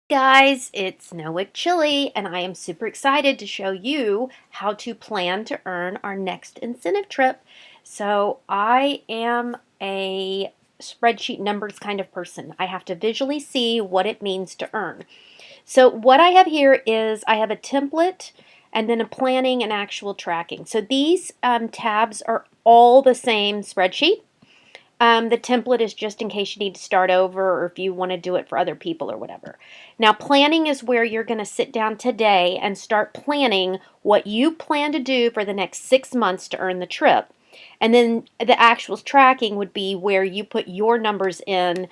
Guys, it's NoWickChilly, and I am super excited to show you how to plan to earn our next incentive trip. So I am a spreadsheet numbers kind of person. I have to visually see what it means to earn. So what I have here is I have a template and then a planning and actual tracking. So these tabs are all the same spreadsheet. The template is just in case you need to start over or if you want to do it for other people or whatever. Now, planning is where you're going to sit down today and start planning what you plan to do for the next 6 months to earn the trip. And then the actual tracking would be where you put your numbers in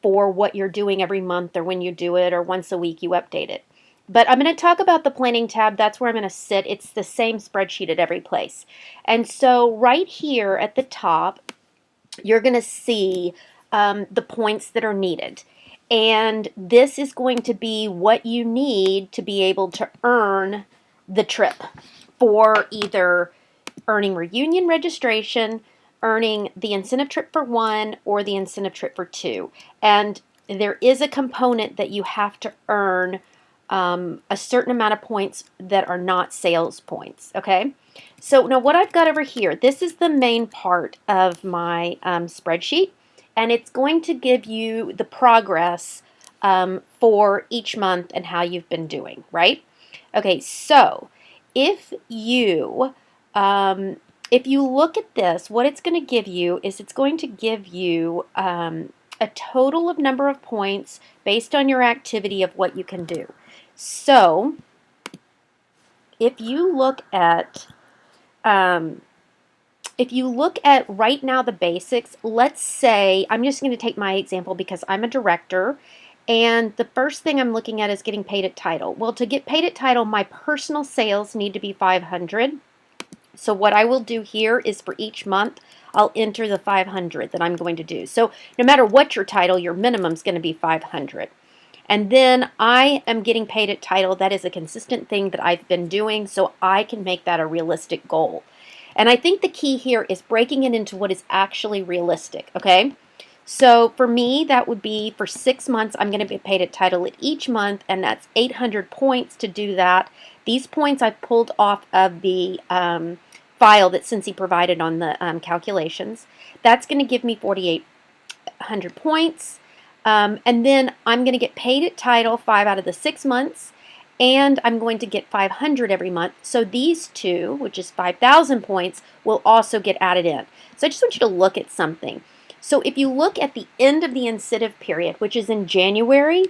for what you're doing every month or when you do it or once a week you update it. But I'm going to talk about the planning tab. That's where I'm going to sit. It's the same spreadsheet at every place. And so right here at the top, you're going to see the points that are needed. And this is going to be what you need to be able to earn the trip for either earning reunion registration, earning the incentive trip for 1, or the incentive trip for 2. And there is a component that you have to earn a certain amount of points that are not sales points, okay? So now what I've got over here, this is the main part of my spreadsheet, and it's going to give you the progress for each month and how you've been doing, right? Okay, so if you look at this, what it's going to give you is it's going to give you a total of number of points based on your activity of what you can do. So if you look at right now the basics, let's say, I'm just going to take my example because I'm a director, and the first thing I'm looking at is getting paid at title. Well, to get paid at title, my personal sales need to be 500. So what I will do here is for each month, I'll enter the 500 that I'm going to do. So no matter what your title, your minimum is going to be 500. And then I am getting paid at title. That is a consistent thing that I've been doing, so I can make that a realistic goal. And I think the key here is breaking it into what is actually realistic, okay? So for me, that would be for 6 months, I'm going to be paid at title at each month, and that's 800 points to do that. These points I pulled off of the file that Scentsy provided on the calculations. That's going to give me 4,800 points. And then I'm going to get paid at title 5 out of the 6 months, and I'm going to get 500 every month. So these two, which is 5,000 points, will also get added in. So I just want you to look at something. So if you look at the end of the incentive period, which is in January,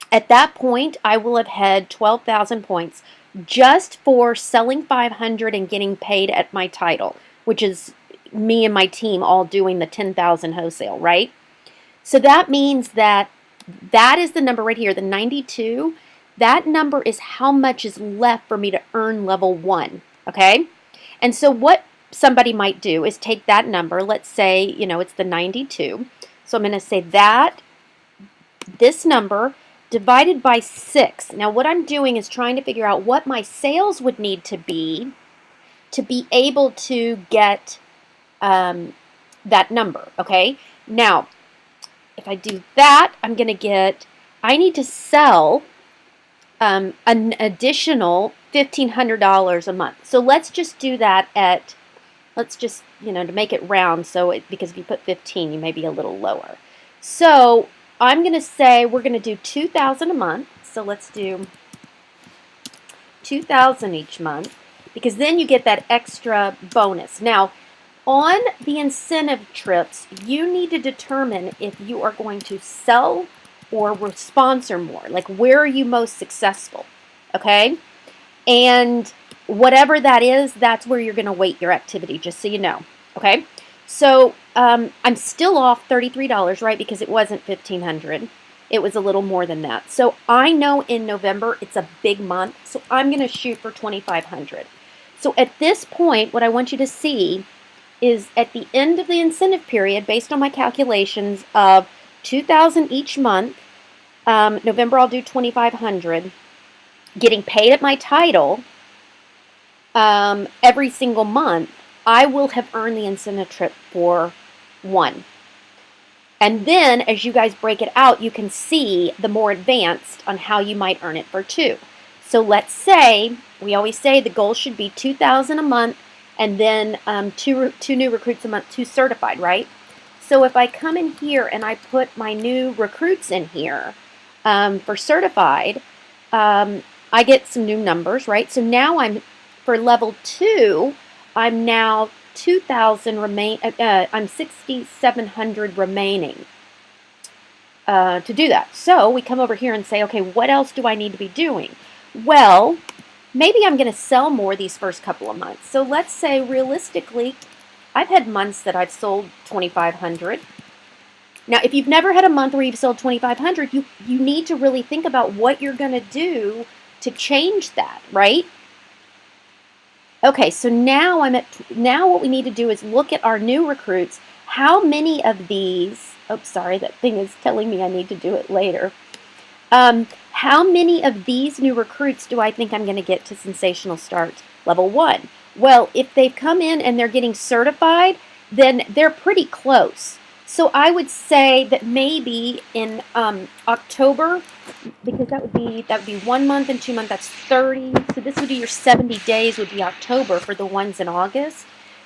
at that point I will have had 12,000 points just for selling 500 and getting paid at my title, which is me and my team all doing the 10,000 wholesale, right? So that means that is the number right here, the 92. That number is how much is left for me to earn level 1, okay? And so what somebody might do is take that number, let's say, it's the 92. So I'm going to say that, this number, divided by 6. Now what I'm doing is trying to figure out what my sales would need to be able to get that number, okay? Now, if I do that, I need to sell an additional $1,500 a month. So let's just do that to make it round, because if you put 15, you may be a little lower. So I'm going to say we're going to do 2,000 a month. So let's do 2,000 each month, because then you get that extra bonus. Now, on the incentive trips, you need to determine if you are going to sell or sponsor more. Like, where are you most successful? Okay? And whatever that is, that's where you're going to weight your activity, just so you know. Okay? So I'm still off $33, right? Because it wasn't $1,500. It was a little more than that. So I know in November it's a big month, so I'm going to shoot for $2,500. So at this point, what I want you to see is at the end of the incentive period, based on my calculations of 2,000 each month, November I'll do 2,500, getting paid at my title every single month, I will have earned the incentive trip for 1. And then as you guys break it out, you can see the more advanced on how you might earn it for 2. So let's say, we always say the goal should be 2,000 a month, and then two new recruits a month, 2 certified, right? So if I come in here and I put my new recruits in here for certified, I get some new numbers, right? So now for level 2, I'm now 2,000 I'm 6,700 remaining to do that. So we come over here and say, okay, what else do I need to be doing? Well, maybe I'm going to sell more these first couple of months. So let's say realistically, I've had months that I've sold 2,500. Now, if you've never had a month where you've sold 2,500, you need to really think about what you're going to do to change that, right? Okay, so now what we need to do is look at our new recruits. How many of these, oh, sorry, that thing is telling me I need to do it later. How many of these new recruits do I think I'm going to get to Sensational Start Level 1? Well, if they've come in and they're getting certified, then they're pretty close. So I would say that maybe in October, because that would be 1 month and 2 months, that's 30. So this would be your 70 days would be October for the ones in August.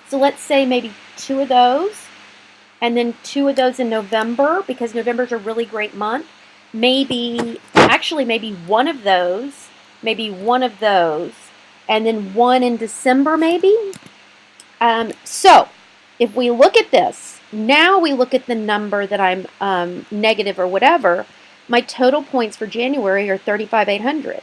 So let's say maybe 2 of those, and then 2 of those in November, because November's a really great month. Maybe 1 of those, and then 1 in December maybe. So if we look at this, now we look at the number that I'm negative or whatever. My total points for January are 35,800.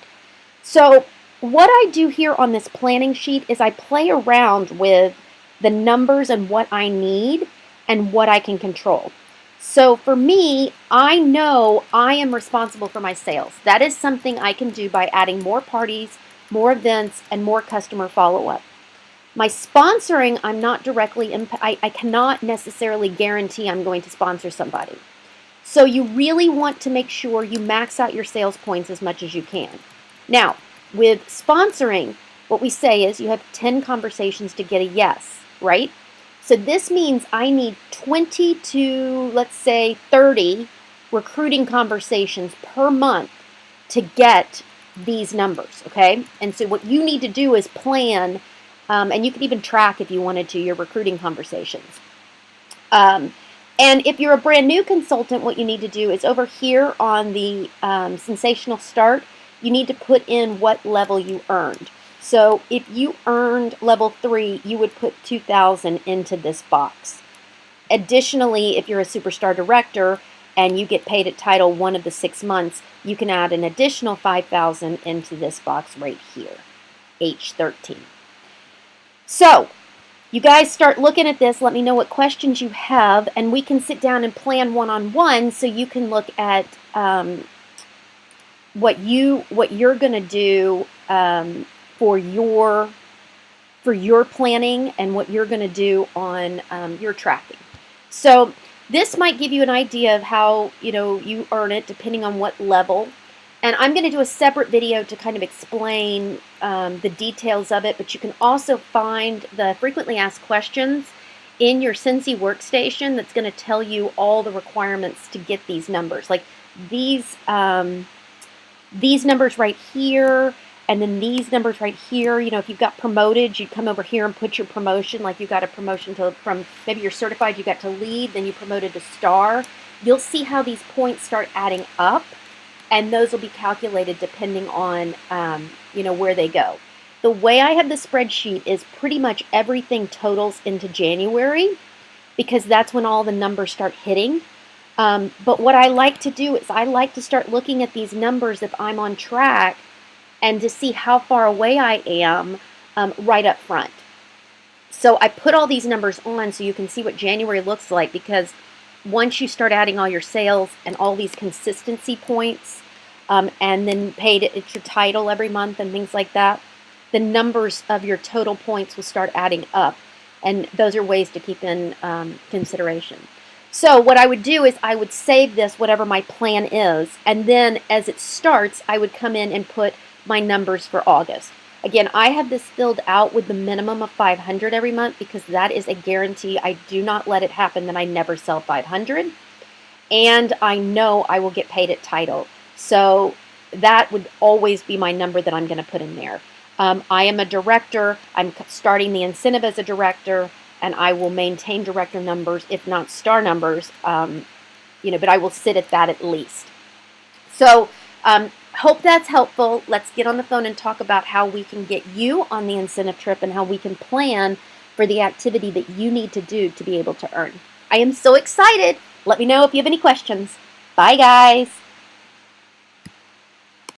So what I do here on this planning sheet is I play around with the numbers and what I need and what I can control. So for me, I know I am responsible for my sales. That is something I can do by adding more parties, more events, and more customer follow-up. My sponsoring, I'm not directly, I cannot necessarily guarantee I'm going to sponsor somebody. So you really want to make sure you max out your sales points as much as you can. Now, with sponsoring, what we say is you have 10 conversations to get a yes, right? So this means I need 20 to, let's say, 30 recruiting conversations per month to get these numbers, okay? And so what you need to do is plan, and you can even track if you wanted to your recruiting conversations. And if you're a brand new consultant, what you need to do is over here on the Sensational Start, you need to put in what level you earned. So if you earned level 3, you would put 2,000 into this box. Additionally, if you're a superstar director and you get paid at title 1 of the 6 months, you can add an additional 5,000 into this box right here, H13. So you guys start looking at this. Let me know what questions you have, and we can sit down and plan one-on-one so you can look at what you're going to do for your planning and what you're going to do on your tracking. So this might give you an idea of how you earn it depending on what level. And I'm going to do a separate video to kind of explain the details of it, but you can also find the frequently asked questions in your Scentsy workstation that's going to tell you all the requirements to get these numbers. Like these numbers right here, and then these numbers right here. If you got promoted, you'd come over here and put your promotion, like you got a promotion from maybe you're certified, you got to lead, then you promoted to star. You'll see how these points start adding up. And those will be calculated depending on, where they go. The way I have the spreadsheet is pretty much everything totals into January because that's when all the numbers start hitting. But what I like to do is I like to start looking at these numbers if I'm on track and to see how far away I am right up front. So I put all these numbers on so you can see what January looks like, because once you start adding all your sales and all these consistency points, and then paid at your title every month and things like that, the numbers of your total points will start adding up. And those are ways to keep in consideration. So what I would do is I would save this, whatever my plan is, and then as it starts, I would come in and put my numbers for August. Again, I have this filled out with the minimum of 500 every month because that is a guarantee. I do not let it happen that I never sell 500. and I know I will get paid at title. So that would always be my number that I'm going to put in there. I am a director. I'm starting the incentive as a director, and I will maintain director numbers, if not star numbers, but I will sit at that at least. So hope that's helpful. Let's get on the phone and talk about how we can get you on the incentive trip and how we can plan for the activity that you need to do to be able to earn. I am so excited. Let me know if you have any questions. Bye, guys.